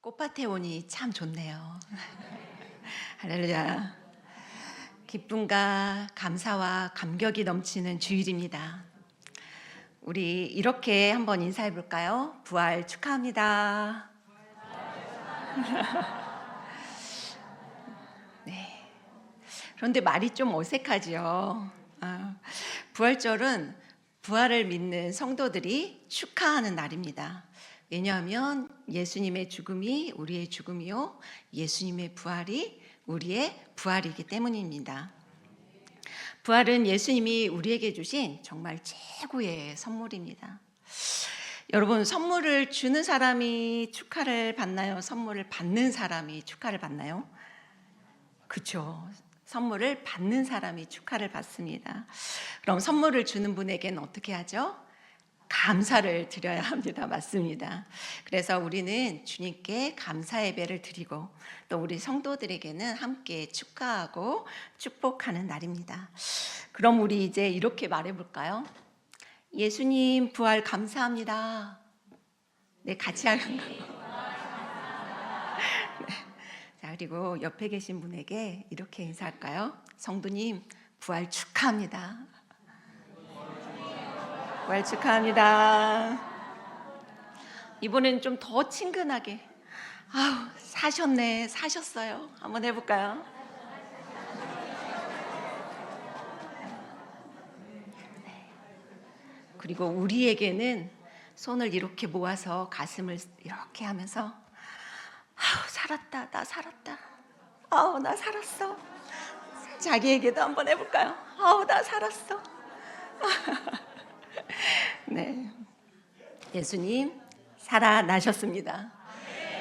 꽃밭에 오니 참 좋네요. 할렐루야. 기쁨과 감사와 감격이 넘치는 주일입니다. 우리 이렇게 한번 인사해 볼까요? 부활 축하합니다. 네. 그런데 말이 좀 어색하지요. 부활절은 부활을 믿는 성도들이 축하하는 날입니다. 왜냐하면 예수님의 죽음이 우리의 죽음이요, 예수님의 부활이 우리의 부활이기 때문입니다. 부활은 예수님이 우리에게 주신 정말 최고의 선물입니다. 여러분, 선물을 주는 사람이 축하를 받나요? 선물을 받는 사람이 축하를 받나요? 그렇죠. 선물을 받는 사람이 축하를 받습니다. 그럼 선물을 주는 분에게는 어떻게 하죠? 감사를 드려야 합니다. 맞습니다. 그래서 우리는 주님께 감사 예배를 드리고 또 우리 성도들에게는 함께 축하하고 축복하는 날입니다. 그럼 우리 이제 이렇게 말해 볼까요? 예수님 부활 감사합니다. 네, 같이 하는 거. 자, 그리고 옆에 계신 분에게 이렇게 인사할까요? 성도님 부활 축하합니다. 부활 축하합니다. 이번엔 좀 더 친근하게. 아우, 사셨네, 사셨어요. 한번 해볼까요? 그리고 우리에게는 손을 이렇게 모아서 가슴을 이렇게 하면서 아우, 살았다, 나 살았다. 아우, 나 살았어. 자기에게도 한번 해볼까요? 아우, 나 살았어. 네, 예수님 살아나셨습니다.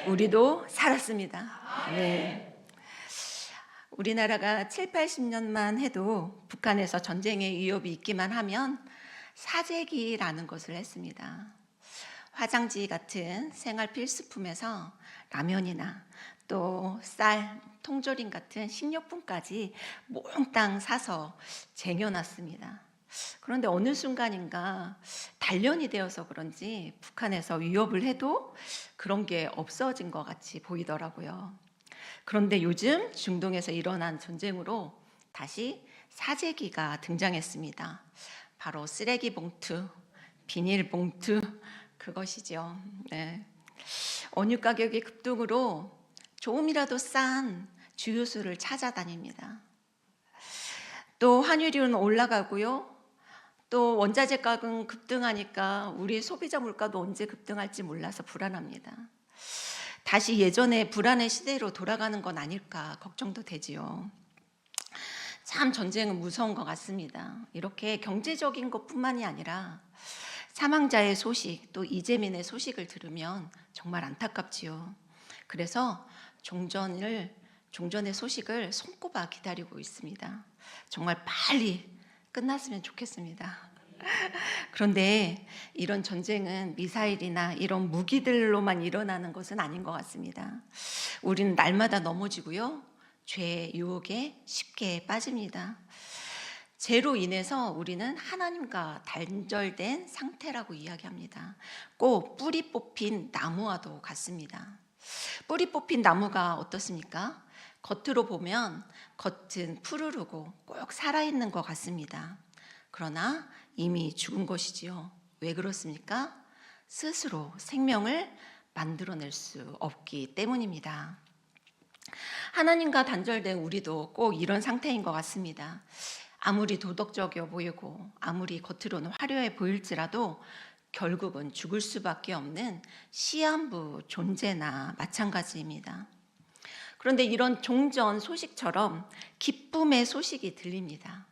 우리도 살았습니다. 네. 우리나라가 7, 80년만 해도 북한에서 전쟁의 위협이 있기만 하면 사재기라는 것을 했습니다. 화장지 같은 생활 필수품에서 라면이나 또 쌀, 통조림 같은 식료품까지 몽땅 사서 쟁여놨습니다. 그런데 어느 순간인가 단련이 되어서 그런지 북한에서 위협을 해도 그런 게 없어진 것 같이 보이더라고요. 그런데 요즘 중동에서 일어난 전쟁으로 다시 사재기가 등장했습니다. 바로 쓰레기 봉투, 비닐 봉투, 그것이죠. 네. 원유 가격의 급등으로 조금이라도 싼 주유수를 찾아다닙니다. 또 환율은 올라가고요. 또 원자재 가격은 급등하니까 우리 소비자 물가도 언제 급등할지 몰라서 불안합니다. 다시 예전의 불안의 시대로 돌아가는 건 아닐까 걱정도 되지요. 참 전쟁은 무서운 것 같습니다. 이렇게 경제적인 것뿐만이 아니라 사망자의 소식, 또 이재민의 소식을 들으면 정말 안타깝지요. 그래서 종전의 소식을 손꼽아 기다리고 있습니다. 정말 빨리 끝났으면 좋겠습니다. 그런데 이런 전쟁은 미사일이나 이런 무기들로만 일어나는 것은 아닌 것 같습니다. 우리는 날마다 넘어지고요, 죄의 유혹에 쉽게 빠집니다. 죄로 인해서 우리는 하나님과 단절된 상태라고 이야기합니다. 꼭 뿌리 뽑힌 나무와도 같습니다. 뿌리 뽑힌 나무가 어떻습니까? 겉으로 보면 겉은 푸르르고 꼭 살아있는 것 같습니다. 그러나 이미 죽은 것이지요. 왜 그렇습니까? 스스로 생명을 만들어낼 수 없기 때문입니다. 하나님과 단절된 우리도 꼭 이런 상태인 것 같습니다. 아무리 도덕적이어 보이고 아무리 겉으로는 화려해 보일지라도 결국은 죽을 수밖에 없는 시한부 존재나 마찬가지입니다. 그런데 이런 종전 소식처럼 기쁨의 소식이 들립니다.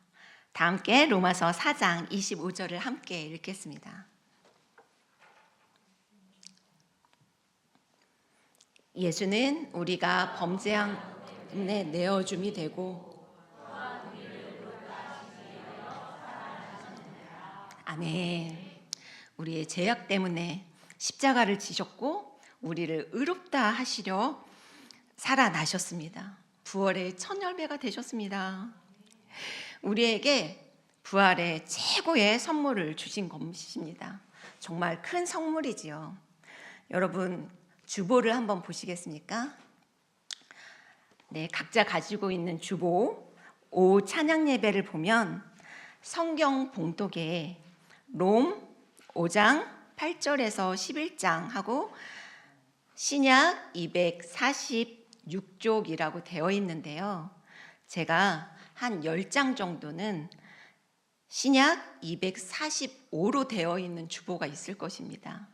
다 함께 로마서 4장 25절을 함께 읽겠습니다. 예수는 우리가 범죄한 때문에 내어줌이 되고 아멘. 우리의 죄악 때문에 십자가를 지셨고 우리를 의롭다 하시려 살아나셨습니다. 부활의 첫 열매가 되셨습니다. 우리에게 부활의 최고의 선물을 주신 것입니다. 정말 큰 선물이지요. 여러분, 주보를 한번 보시겠습니까? 네, 각자 가지고 있는 주보 오후 찬양 예배를 보면 성경 봉독에 롬 5장 8절에서 11장 하고 신약 246쪽이라고 되어 있는데요. 제가 한 10장 정도는 신약 245로 되어 있는 주보가 있을 것입니다.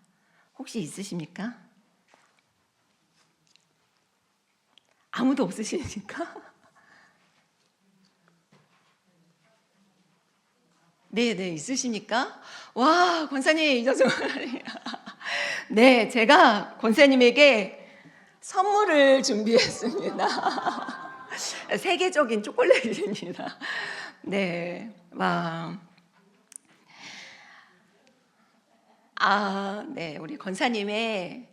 혹시 있으십니까? 아무도 없으십니까? 네, 있으십니까? 와, 권사님, 저 정말. 네, 제가 권사님에게 선물을 준비했습니다. 세계적인 초콜릿입니다. 네, 와. 네, 우리 권사님의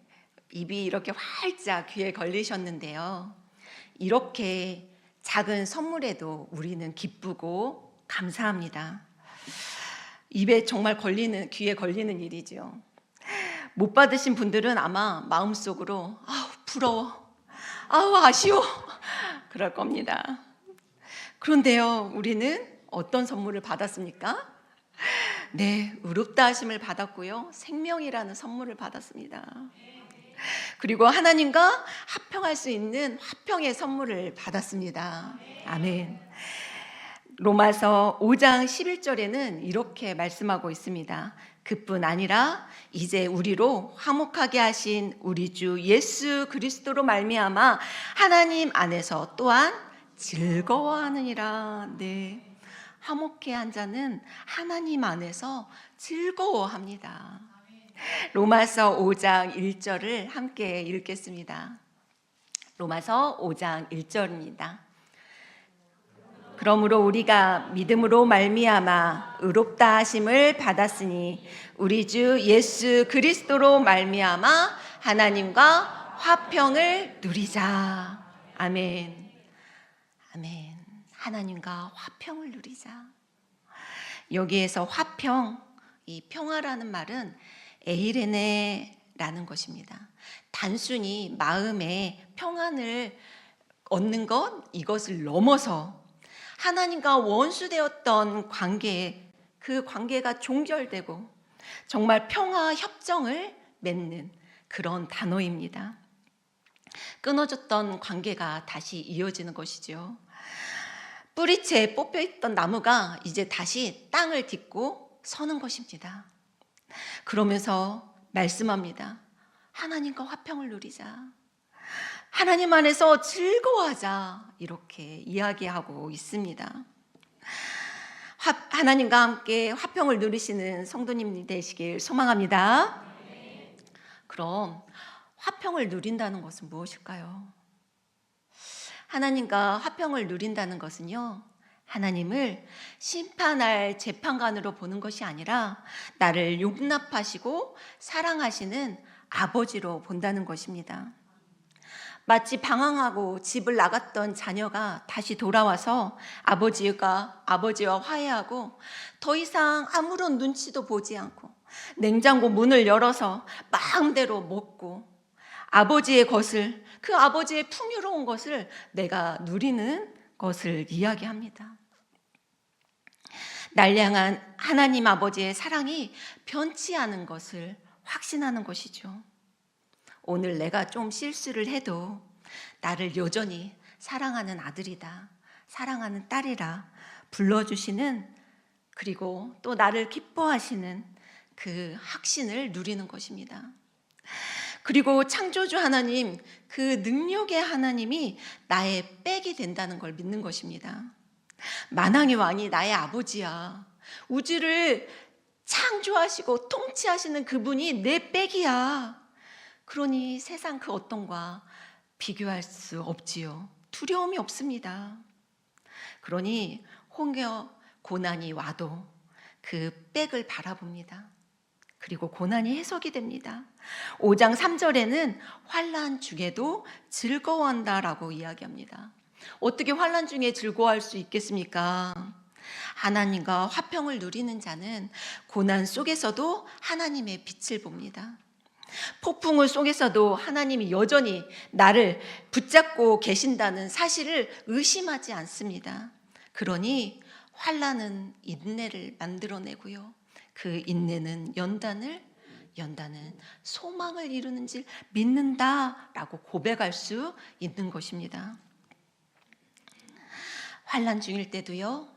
입이 이렇게 활짝 귀에 걸리셨는데요. 이렇게 작은 선물에도 우리는 기쁘고 감사합니다. 입에 정말 귀에 걸리는 일이죠. 못 받으신 분들은 아마 마음속으로 부러워, 아쉬워 그럴 겁니다. 그런데요, 우리는 어떤 선물을 받았습니까? 네, 의롭다 하심을 받았고요, 생명이라는 선물을 받았습니다. 그리고 하나님과 화평할 수 있는 화평의 선물을 받았습니다. 아멘. 로마서 5장 11절에는 이렇게 말씀하고 있습니다. 그뿐 아니라 이제 우리로 화목하게 하신 우리 주 예수 그리스도로 말미암아 하나님 안에서 또한 즐거워하느니라. 네, 화목해 한 자는 하나님 안에서 즐거워합니다. 로마서 5장 1절을 함께 읽겠습니다. 로마서 5장 1절입니다. 그러므로 우리가 믿음으로 말미암아 의롭다 하심을 받았으니 우리 주 예수 그리스도로 말미암아 하나님과 화평을 누리자. 아멘. 아멘. 하나님과 화평을 누리자. 여기에서 화평, 이 평화라는 말은 에이레네라는 것입니다. 단순히 마음의 평안을 얻는 것, 이것을 넘어서 하나님과 원수되었던 관계에 그 관계가 종결되고 정말 평화 협정을 맺는 그런 단어입니다. 끊어졌던 관계가 다시 이어지는 것이죠. 뿌리채 뽑혀있던 나무가 이제 다시 땅을 딛고 서는 것입니다. 그러면서 말씀합니다. 하나님과 화평을 누리자. 하나님 안에서 즐거워하자. 이렇게 이야기하고 있습니다. 하나님과 함께 화평을 누리시는 성도님 되시길 소망합니다. 그럼 화평을 누린다는 것은 무엇일까요? 하나님과 화평을 누린다는 것은요, 하나님을 심판할 재판관으로 보는 것이 아니라 나를 용납하시고 사랑하시는 아버지로 본다는 것입니다. 마치 방황하고 집을 나갔던 자녀가 다시 돌아와서 아버지와 화해하고 더 이상 아무런 눈치도 보지 않고 냉장고 문을 열어서 마음대로 먹고 아버지의 것을, 그 아버지의 풍요로운 것을 내가 누리는 것을 이야기합니다. 날 향한 하나님 아버지의 사랑이 변치 않은 것을 확신하는 것이죠. 오늘 내가 좀 실수를 해도 나를 여전히 사랑하는 아들이다, 사랑하는 딸이라 불러주시는, 그리고 또 나를 기뻐하시는 그 확신을 누리는 것입니다. 그리고 창조주 하나님, 그 능력의 하나님이 나의 백이 된다는 걸 믿는 것입니다. 만왕의 왕이 나의 아버지야. 우주를 창조하시고 통치하시는 그분이 내 백이야. 그러니 세상 그 어떤과 비교할 수 없지요. 두려움이 없습니다. 그러니 홍여 고난이 와도 그 백을 바라봅니다. 그리고 고난이 해석이 됩니다. 5장 3절에는 환난 중에도 즐거워한다라고 이야기합니다. 어떻게 환난 중에 즐거워할 수 있겠습니까? 하나님과 화평을 누리는 자는 고난 속에서도 하나님의 빛을 봅니다. 폭풍우 속에서도 하나님이 여전히 나를 붙잡고 계신다는 사실을 의심하지 않습니다. 그러니 환난은 인내를 만들어내고요. 그 인내는 연단은 소망을 이루는 줄 믿는다라고 고백할 수 있는 것입니다. 환난 중일 때도요.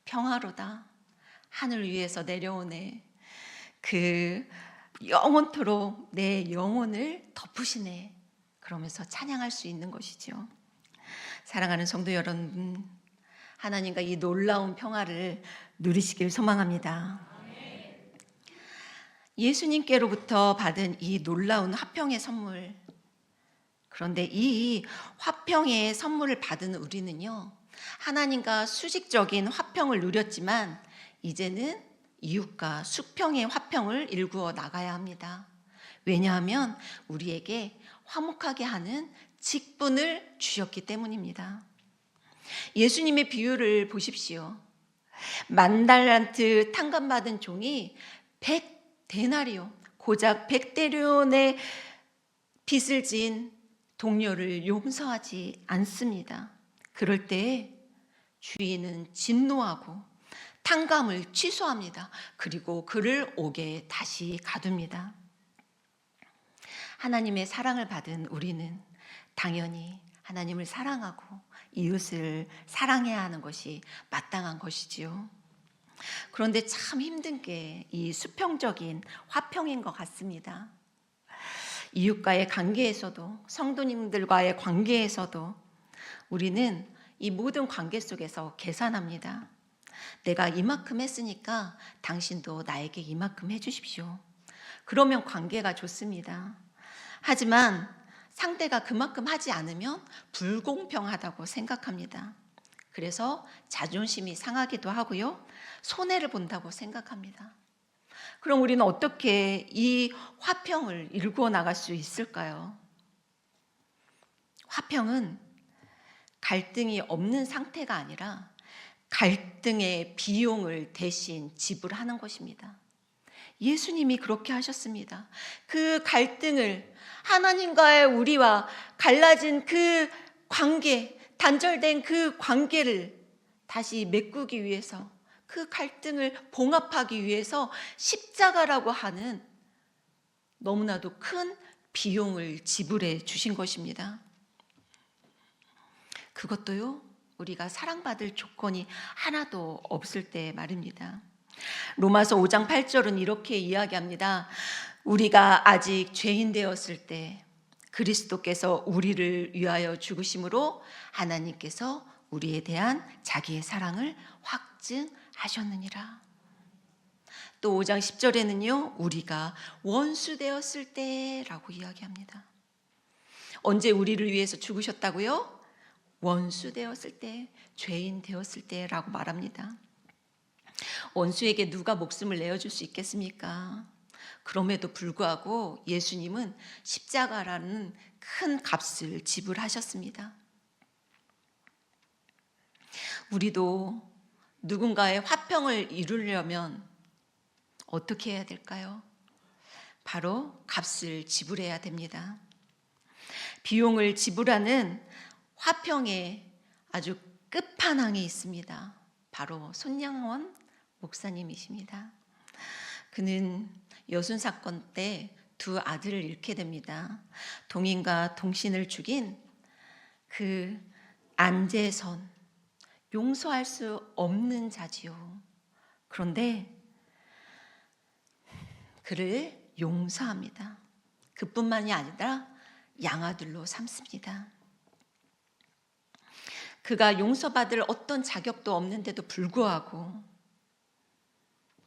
평화로다. 하늘 위에서 내려오네. 그 영원토록 내 영혼을 덮으시네. 그러면서 찬양할 수 있는 것이죠. 사랑하는 성도 여러분, 하나님과 이 놀라운 평화를 누리시길 소망합니다. 예수님께로부터 받은 이 놀라운 화평의 선물, 그런데 이 화평의 선물을 받은 우리는요, 하나님과 수직적인 화평을 누렸지만 이제는 이웃과 수평의 화평을 일구어 나가야 합니다. 왜냐하면 우리에게 화목하게 하는 직분을 주셨기 때문입니다. 예수님의 비유를 보십시오. 10,000달란트 탕감받은 종이 100데나리온, 고작 100데나리온의 빚을 진 동료를 용서하지 않습니다. 그럴 때 주인은 진노하고 탕감을 취소합니다. 그리고 그를 옥에 다시 가둡니다. 하나님의 사랑을 받은 우리는 당연히 하나님을 사랑하고 이웃을 사랑해야 하는 것이 마땅한 것이지요. 그런데 참 힘든 게 이 수평적인 화평인 것 같습니다. 이웃과의 관계에서도, 성도님들과의 관계에서도 우리는 이 모든 관계 속에서 계산합니다. 내가 이만큼 했으니까 당신도 나에게 이만큼 해주십시오. 그러면 관계가 좋습니다. 하지만 상대가 그만큼 하지 않으면 불공평하다고 생각합니다. 그래서 자존심이 상하기도 하고요. 손해를 본다고 생각합니다. 그럼 우리는 어떻게 이 화평을 일구어 나갈 수 있을까요? 화평은 갈등이 없는 상태가 아니라 갈등의 비용을 대신 지불하는 것입니다. 예수님이 그렇게 하셨습니다. 그 갈등을, 하나님과의 우리와 갈라진 그 관계, 단절된 그 관계를 다시 메꾸기 위해서, 그 갈등을 봉합하기 위해서 십자가라고 하는 너무나도 큰 비용을 지불해 주신 것입니다. 그것도요, 우리가 사랑받을 조건이 하나도 없을 때 말입니다. 로마서 5장 8절은 이렇게 이야기합니다. 우리가 아직 죄인 되었을 때 그리스도께서 우리를 위하여 죽으심으로 하나님께서 우리에 대한 자기의 사랑을 확증하셨느니라. 또 5장 10절에는요, 우리가 원수 되었을 때라고 이야기합니다. 언제 우리를 위해서 죽으셨다고요? 원수 되었을 때, 죄인 되었을 때라고 말합니다. 원수에게 누가 목숨을 내어줄 수 있겠습니까? 그럼에도 불구하고 예수님은 십자가라는 큰 값을 지불하셨습니다. 우리도 누군가의 화평을 이루려면 어떻게 해야 될까요? 바로 값을 지불해야 됩니다. 비용을 지불하는 화평의 아주 끝판왕이 있습니다. 바로 손양원 목사님이십니다. 그는 여순 사건 때 두 아들을 잃게 됩니다. 동인과 동신을 죽인 그 안재선, 용서할 수 없는 자지요. 그런데 그를 용서합니다. 그뿐만이 아니라 양아들로 삼습니다. 그가 용서받을 어떤 자격도 없는데도 불구하고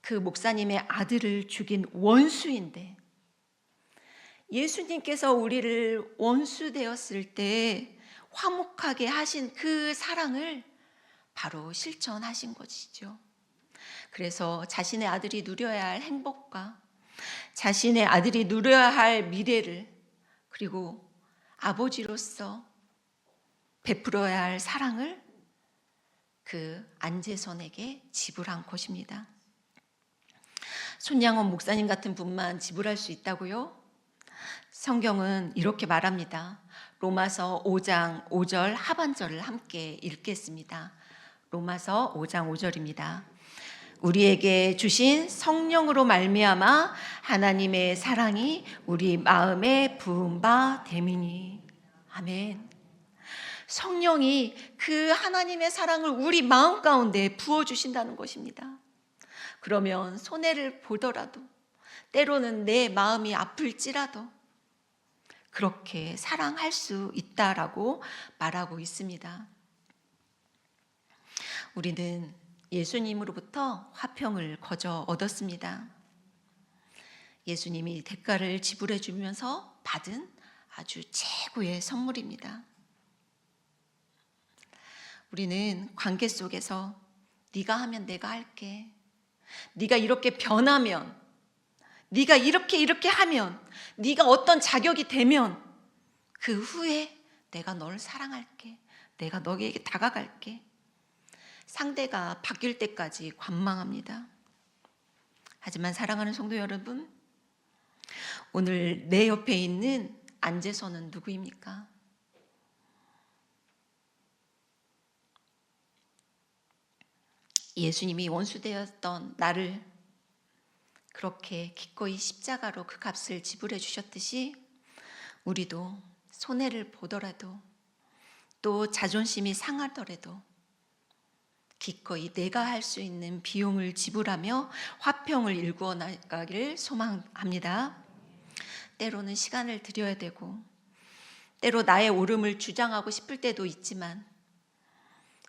그 목사님의 아들을 죽인 원수인데, 예수님께서 우리를 원수 되었을 때 화목하게 하신 그 사랑을 바로 실천하신 것이죠. 그래서 자신의 아들이 누려야 할 행복과 자신의 아들이 누려야 할 미래를, 그리고 아버지로서 베풀어야 할 사랑을 그 안재선에게 지불한 것입니다. 손양원 목사님 같은 분만 지불할 수 있다고요? 성경은 이렇게 말합니다. 로마서 5장 5절 하반절을 함께 읽겠습니다. 로마서 5장 5절입니다. 우리에게 주신 성령으로 말미암아 하나님의 사랑이 우리 마음에 부은 바 됨이니. 아멘. 성령이 그 하나님의 사랑을 우리 마음 가운데 부어주신다는 것입니다. 그러면 손해를 보더라도, 때로는 내 마음이 아플지라도 그렇게 사랑할 수 있다라고 말하고 있습니다. 우리는 예수님으로부터 화평을 거저 얻었습니다. 예수님이 대가를 지불해 주면서 받은 아주 최고의 선물입니다. 우리는 관계 속에서 네가 하면 내가 할게, 네가 이렇게 변하면, 네가 이렇게 하면, 네가 어떤 자격이 되면 그 후에 내가 널 사랑할게, 내가 너에게 다가갈게. 상대가 바뀔 때까지 관망합니다. 하지만 사랑하는 성도 여러분, 오늘 내 옆에 있는 안재선은 누구입니까? 예수님이 원수되었던 나를 그렇게 기꺼이 십자가로 그 값을 지불해 주셨듯이 우리도 손해를 보더라도 또 자존심이 상하더라도 기꺼이 내가 할 수 있는 비용을 지불하며 화평을 일구어 나가기를 소망합니다. 때로는 시간을 들여야 되고 때로 나의 옳음을 주장하고 싶을 때도 있지만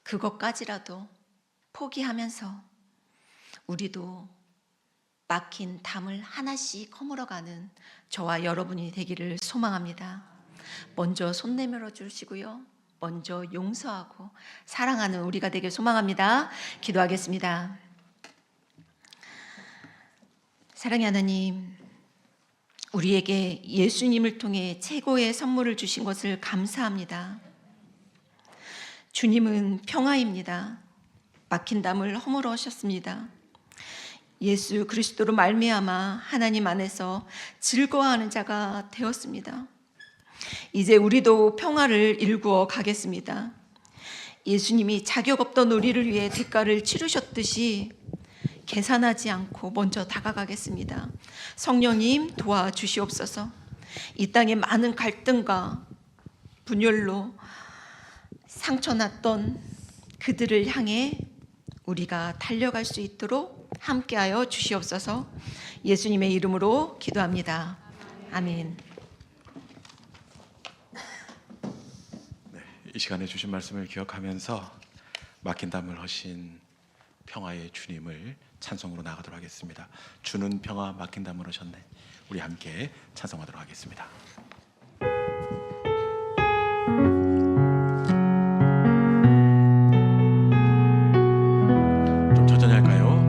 그것까지라도 포기하면서 우리도 막힌 담을 하나씩 허물어가는 저와 여러분이 되기를 소망합니다. 먼저 손 내밀어 주시고요, 먼저 용서하고 사랑하는 우리가 되길 소망합니다. 기도하겠습니다. 사랑의 하나님, 우리에게 예수님을 통해 최고의 선물을 주신 것을 감사합니다. 주님은 평화입니다. 막힌 담을 허물으셨습니다. 예수 그리스도로 말미암아 하나님 안에서 즐거워하는 자가 되었습니다. 이제 우리도 평화를 일구어 가겠습니다. 예수님이 자격 없던 우리를 위해 대가를 치르셨듯이 계산하지 않고 먼저 다가가겠습니다. 성령님 도와주시옵소서. 이 땅에 많은 갈등과 분열로 상처났던 그들을 향해 우리가 달려갈 수 있도록 함께하여 주시옵소서. 예수님의 이름으로 기도합니다. 아멘. 이 시간에 주신 말씀을 기억하면서 막힌 담을 허신 평화의 주님을 찬송으로 나가도록 하겠습니다. 주는 평화 막힌 담을 허셨네. 우리 함께 찬송하도록 하겠습니다. 좀 천천히 할까요?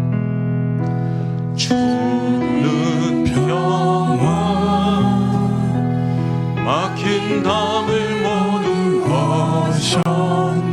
주는 평화 막힌 담을 모두 허셨네.